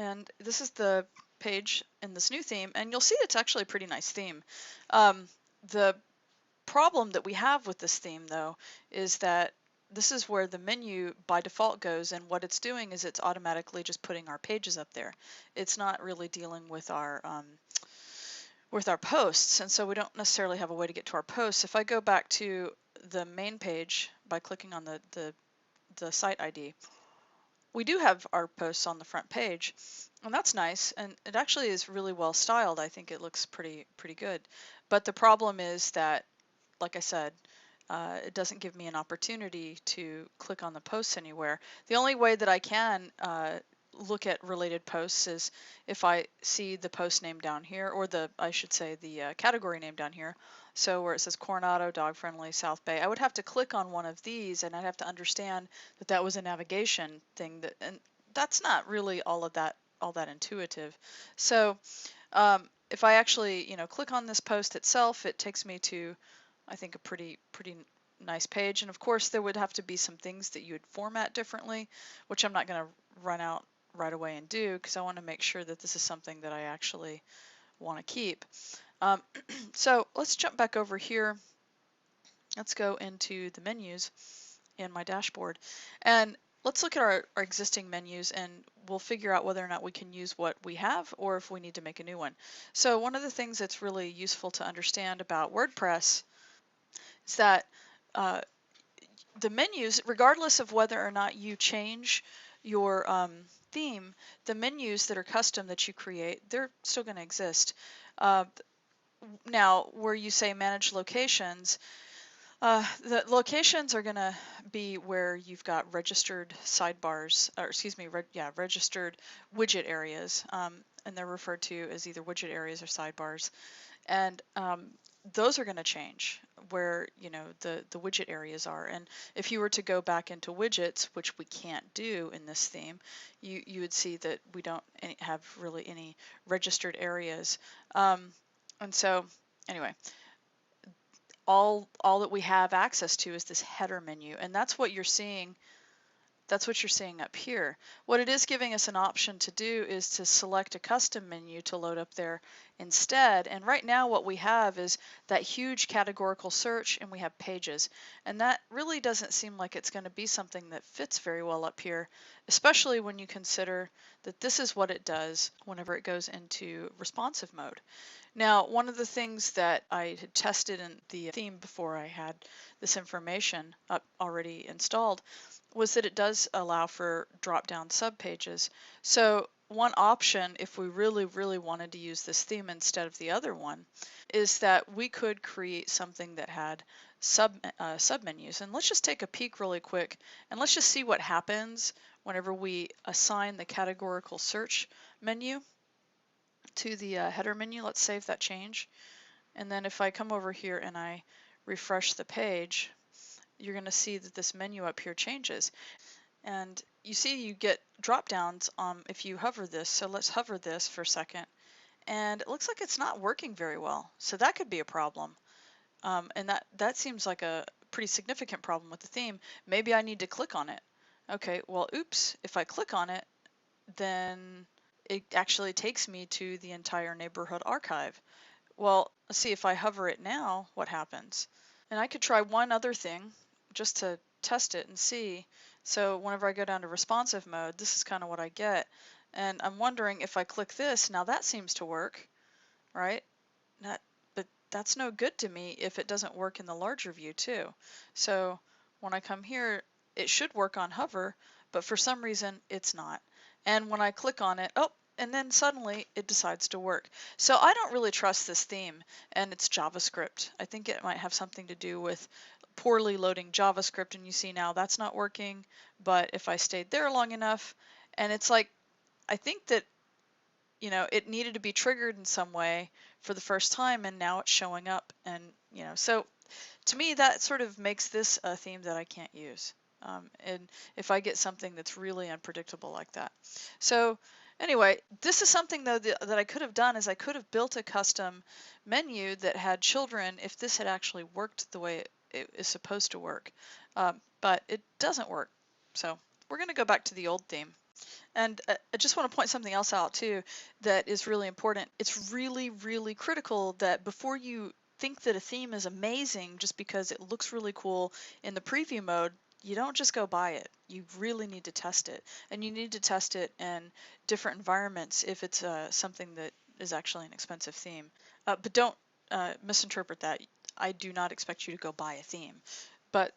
And this is the page in this new theme, and you'll see it's actually a pretty nice theme. The problem that we have with this theme, though, is that this is where the menu by default goes, and what it's doing is it's automatically just putting our pages up there. It's not really dealing with our posts, and so we don't necessarily have a way to get to our posts. If I go back to the main page by clicking on the site ID, we do have our posts on the front page, and that's nice, and it actually is really well styled. I think it looks pretty good. But the problem is that, like I said, it doesn't give me an opportunity to click on the posts anywhere. The only way that I can look at related posts is if I see the post name down here, or I should say the category name down here. So where it says Coronado, Dog Friendly, South Bay, I would have to click on one of these, and I'd have to understand that that was a navigation thing, and that's not really all that intuitive. So if I actually click on this post itself, it takes me to, I think, a pretty nice page. And of course there would have to be some things that you would format differently, which I'm not going to run out right away and do, because I want to make sure that this is something that I actually want to keep. So let's jump back over here. Let's go into the menus in my dashboard, and let's look at our existing menus, and we'll figure out whether or not we can use what we have or if we need to make a new one. So one of the things that's really useful to understand about WordPress is that the menus, regardless of whether or not you change your theme, the menus that are custom that you create, they're still going to exist. Now, where you say manage locations, the locations are going to be where you've got registered sidebars, or excuse me, registered widget areas, and they're referred to as either widget areas or sidebars. And those are going to change where the widget areas are. And if you were to go back into widgets, which we can't do in this theme, you would see that we don't have really any registered areas. And so anyway, all that we have access to is this header menu, and that's what you're seeing. That's what you're seeing up here. What it is giving us an option to do is to select a custom menu to load up there instead. And right now what we have is that huge categorical search, and we have pages. And that really doesn't seem like it's going to be something that fits very well up here, especially when you consider that this is what it does whenever it goes into responsive mode. Now, one of the things that I had tested in the theme before I had this information up already installed was that it does allow for drop-down subpages. So one option, if we really wanted to use this theme instead of the other one, is that we could create something that had submenus. And let's just take a peek really quick, and let's just see what happens whenever we assign the categorical search menu to the header menu. Let's save that change. And then if I come over here and I refresh the page, you're going to see that this menu up here changes. And you see you get drop downs if you hover this. So let's hover this for a second. And it looks like it's not working very well. So that could be a problem. And that seems like a pretty significant problem with the theme. Maybe I need to click on it. Okay, well, oops, if I click on it, then it actually takes me to the entire neighborhood archive. Well, let's see if I hover it now, what happens. And I could try one other thing just to test it and see. So whenever I go down to responsive mode, this is kind of what I get. And I'm wondering if I click this, now that seems to work, right? But that's no good to me if it doesn't work in the larger view too. So when I come here, it should work on hover, but for some reason it's not. And when I click on it, oh, and then suddenly it decides to work. So I don't really trust this theme, and it's JavaScript. I think it might have something to do with poorly loading JavaScript, and you see now that's not working. But if I stayed there long enough, and it's like, I think that it needed to be triggered in some way for the first time, and now it's showing up. And so to me that sort of makes this a theme that I can't use. And if I get something that's really unpredictable like that. So anyway, this is something though that I could have done, is I could have built a custom menu that had children if this had actually worked the way it is supposed to work. But it doesn't work. So we're going to go back to the old theme. And I just want to point something else out too that is really important. It's really, really critical that before you think that a theme is amazing just because it looks really cool in the preview mode, you don't just go buy it. You really need to test it. And you need to test it in different environments if it's something that is actually an expensive theme. But don't misinterpret that. I do not expect you to go buy a theme. But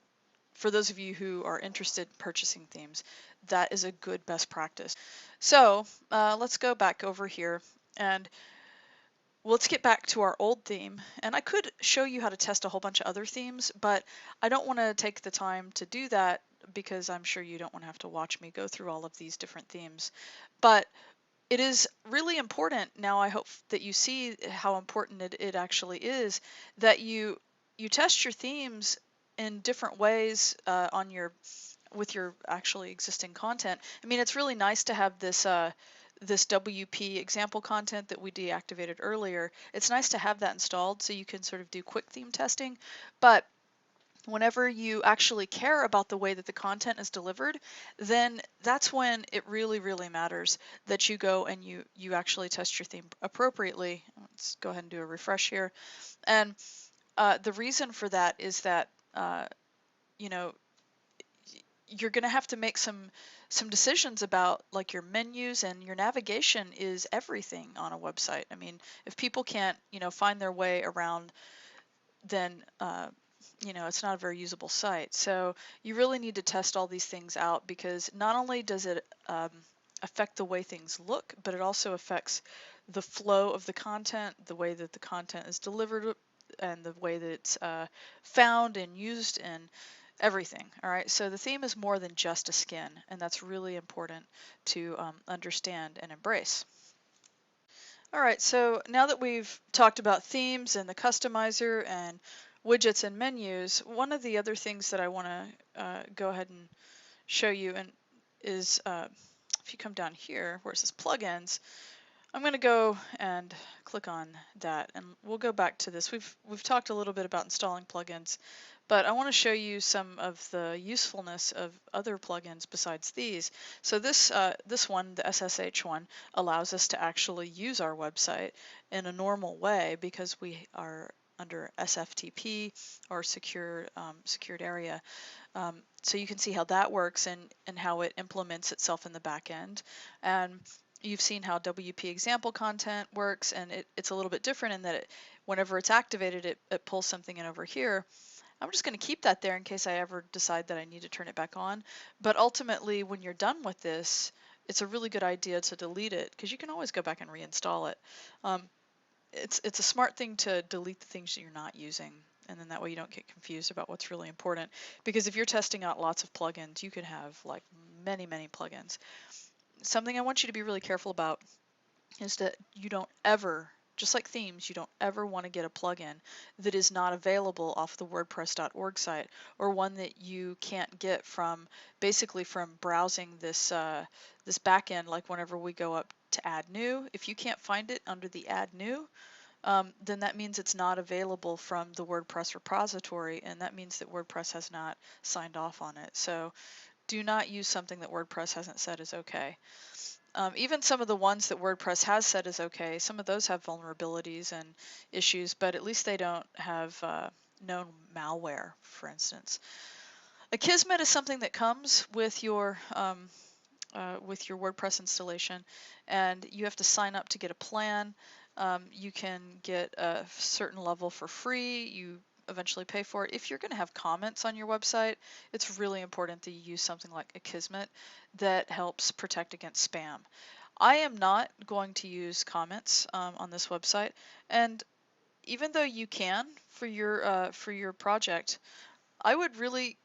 for those of you who are interested in purchasing themes, that is a good best practice. So let's go back over here and let's get back to our old theme. And I could show you how to test a whole bunch of other themes, but I don't want to take the time to do that because I'm sure you don't want to have to watch me go through all of these different themes. But it is really important now. I hope that you see how important it actually is that you test your themes in different ways on your with your actually existing content. I mean, it's really nice to have this WP example content that we deactivated earlier. It's nice to have that installed so you can sort of do quick theme testing, but whenever you actually care about the way that the content is delivered, then that's when it really, really matters that you go and you actually test your theme appropriately. Let's go ahead and do a refresh here. And the reason for that is that you know, you're going to have to make some decisions about like your menus, and your navigation is everything on a website. I mean, if people can't, find their way around, then it's not a very usable site. So you really need to test all these things out, because not only does it affect the way things look, but it also affects the flow of the content, the way that the content is delivered, and the way that it's found and used, and everything. All right, so the theme is more than just a skin, and that's really important to understand and embrace. All right, so now that we've talked about themes and the customizer and widgets and menus, one of the other things that I want to go ahead and show you is if you come down here where it says plugins, I'm going to go and click on that, and we'll go back to this. We've talked a little bit about installing plugins, but I want to show you some of the usefulness of other plugins besides these. So this one, the SSH one, allows us to actually use our website in a normal way because we are under SFTP, or secured area. So you can see how that works, and how it implements itself in the back end. And you've seen how WP example content works, and it's a little bit different in that whenever it's activated, it pulls something in over here. I'm just going to keep that there in case I ever decide that I need to turn it back on. But ultimately, when you're done with this, it's a really good idea to delete it, because you can always go back and reinstall it. It's a smart thing to delete the things that you're not using, and then that way you don't get confused about what's really important. Because if you're testing out lots of plugins, you could have like many, many plugins. Something I want you to be really careful about is that you don't ever, just like themes, you don't ever want to get a plugin that is not available off the WordPress.org site, or one that you can't get from basically from browsing this backend. Like whenever we go up to add new, if you can't find it under the add new, then that means it's not available from the WordPress repository, and that means that WordPress has not signed off on it. So do not use something that WordPress hasn't said is okay. Even some of the ones that WordPress has said is okay, some of those have vulnerabilities and issues, but at least they don't have known malware, for instance. Akismet is something that comes with your WordPress installation, and you have to sign up to get a plan. You can get a certain level for free. You eventually pay for it. If you're going to have comments on your website, it's really important that you use something like Akismet that helps protect against spam. I am not going to use comments on this website, and even though you can for your project, I would really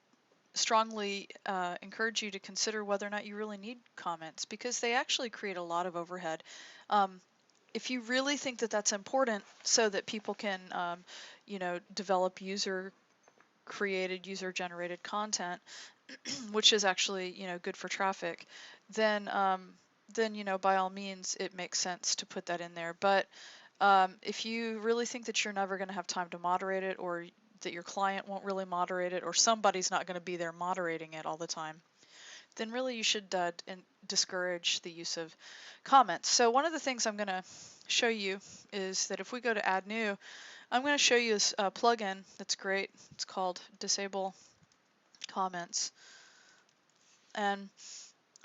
strongly encourage you to consider whether or not you really need comments, because they actually create a lot of overhead. If you really think that that's important so that people can, develop user-created, user-generated content, which is actually, good for traffic, then, by all means, it makes sense to put that in there. But if you really think that you're never going to have time to moderate it, or that your client won't really moderate it, or somebody's not going to be there moderating it all the time, then really you should discourage the use of comments. So one of the things I'm going to show you is that if we go to add new, I'm going to show you this plugin that's great. It's called Disable Comments. And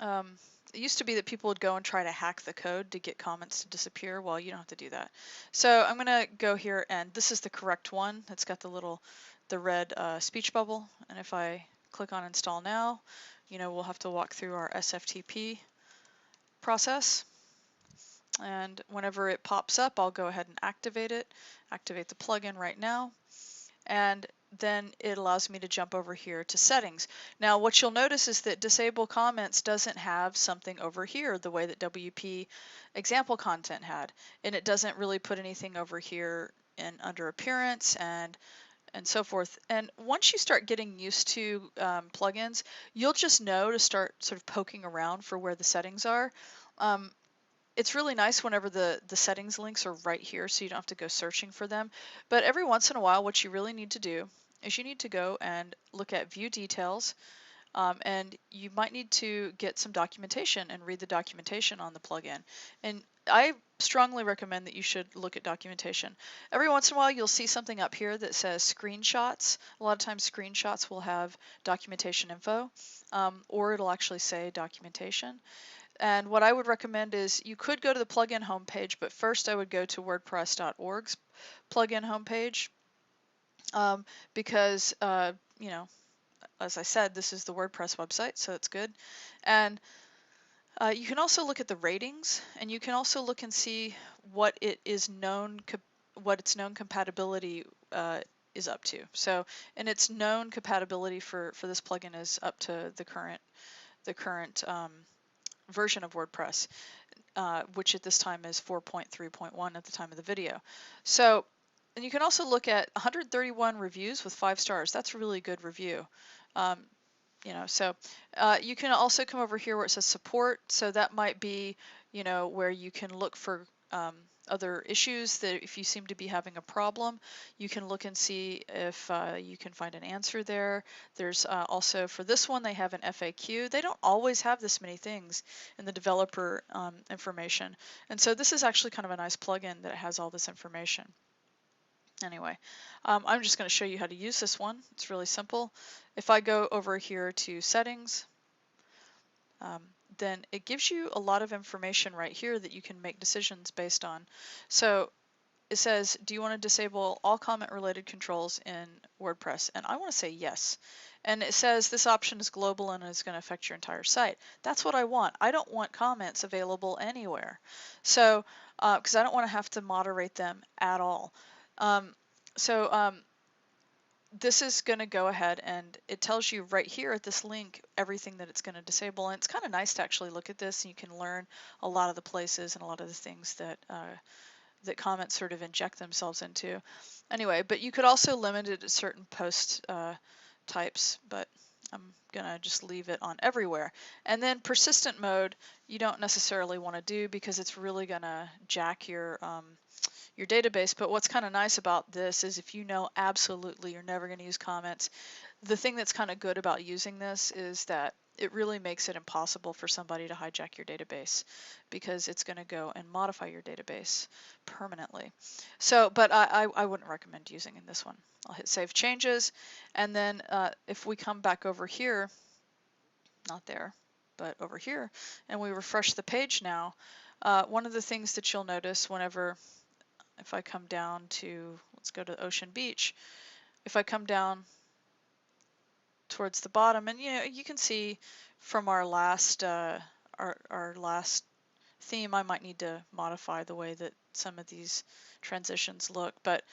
it used to be that people would go and try to hack the code to get comments to disappear. Well, you don't have to do that. So I'm going to go here, and this is the correct one. It's got the red speech bubble. And if I click on install now, we'll have to walk through our SFTP process. And whenever it pops up, I'll go ahead and activate it, activate the plugin right now. And then it allows me to jump over here to settings. Now what you'll notice is that disable comments doesn't have something over here the way that WP example content had, and it doesn't really put anything over here in under appearance and so forth. And once you start getting used to plugins, you'll just know to start sort of poking around for where the settings are. It's really nice whenever the settings links are right here, so you don't have to go searching for them. But every once in a while, what you really need to do is you need to go and look at view details, and you might need to get some documentation and read the documentation on the plugin. And I strongly recommend that you should look at documentation. Every once in a while, you'll see something up here that says screenshots. A lot of times screenshots will have documentation info, or it'll actually say documentation. And what I would recommend is you could go to the plugin homepage, but first I would go to WordPress.org's plugin homepage, because, as I said, this is the WordPress website, so it's good. And you can also look at the ratings, and you can also look and see what its known compatibility is up to. So, and its known compatibility for this plugin is up to the current version of WordPress, which at this time is 4.3.1 at the time of the video. So, and you can also look at 131 reviews with 5 stars. That's a really good review. So you can also come over here where it says support. So that might be, where you can look for other issues that if you seem to be having a problem, you can look and see if you can find an answer there. There's also, for this one, they have an FAQ. They don't always have this many things in the developer information. And so this is actually kind of a nice plugin that has all this information. Anyway, I'm just going to show you how to use this one. It's really simple. If I go over here to settings, then it gives you a lot of information right here that you can make decisions based on. So it says, do you want to disable all comment related controls in WordPress? And I want to say yes. And it says this option is global and is going to affect your entire site. That's what I want. I don't want comments available anywhere. So, because I don't want to have to moderate them at all. This is going to go ahead and it tells you right here at this link everything that it's going to disable, and it's kind of nice to actually look at this and you can learn a lot of the places and a lot of the things that that comments sort of inject themselves into. Anyway, but you could also limit it to certain post types, but I'm gonna just leave it on everywhere. And then persistent mode you don't necessarily want to do because it's really gonna jack your database. But what's kind of nice about this is if you know absolutely you're never going to use comments, the thing that's kind of good about using this is that it really makes it impossible for somebody to hijack your database because it's going to go and modify your database permanently. So, but I wouldn't recommend using in this one. I'll hit save changes, and then if we come back over here, not there, but over here, and we refresh the page now, one of the things that you'll notice whenever, if I come down to, let's go to Ocean Beach, if I come down towards the bottom, and you can see from our last last theme, I might need to modify the way that some of these transitions look, but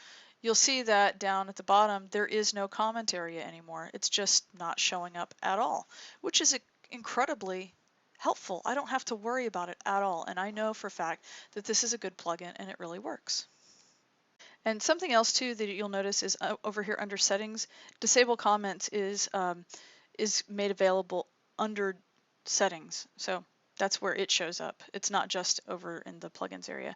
you'll see that down at the bottom there is no comment area anymore. It's just not showing up at all, which is incredibly helpful. I don't have to worry about it at all, and I know for a fact that this is a good plugin and it really works. And something else too that you'll notice is over here under settings, disable comments is made available under settings. So that's where it shows up. It's not just over in the plugins area.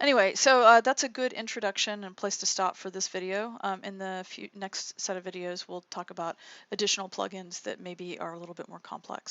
Anyway, so that's a good introduction and place to stop for this video. In the next set of videos, we'll talk about additional plugins that maybe are a little bit more complex.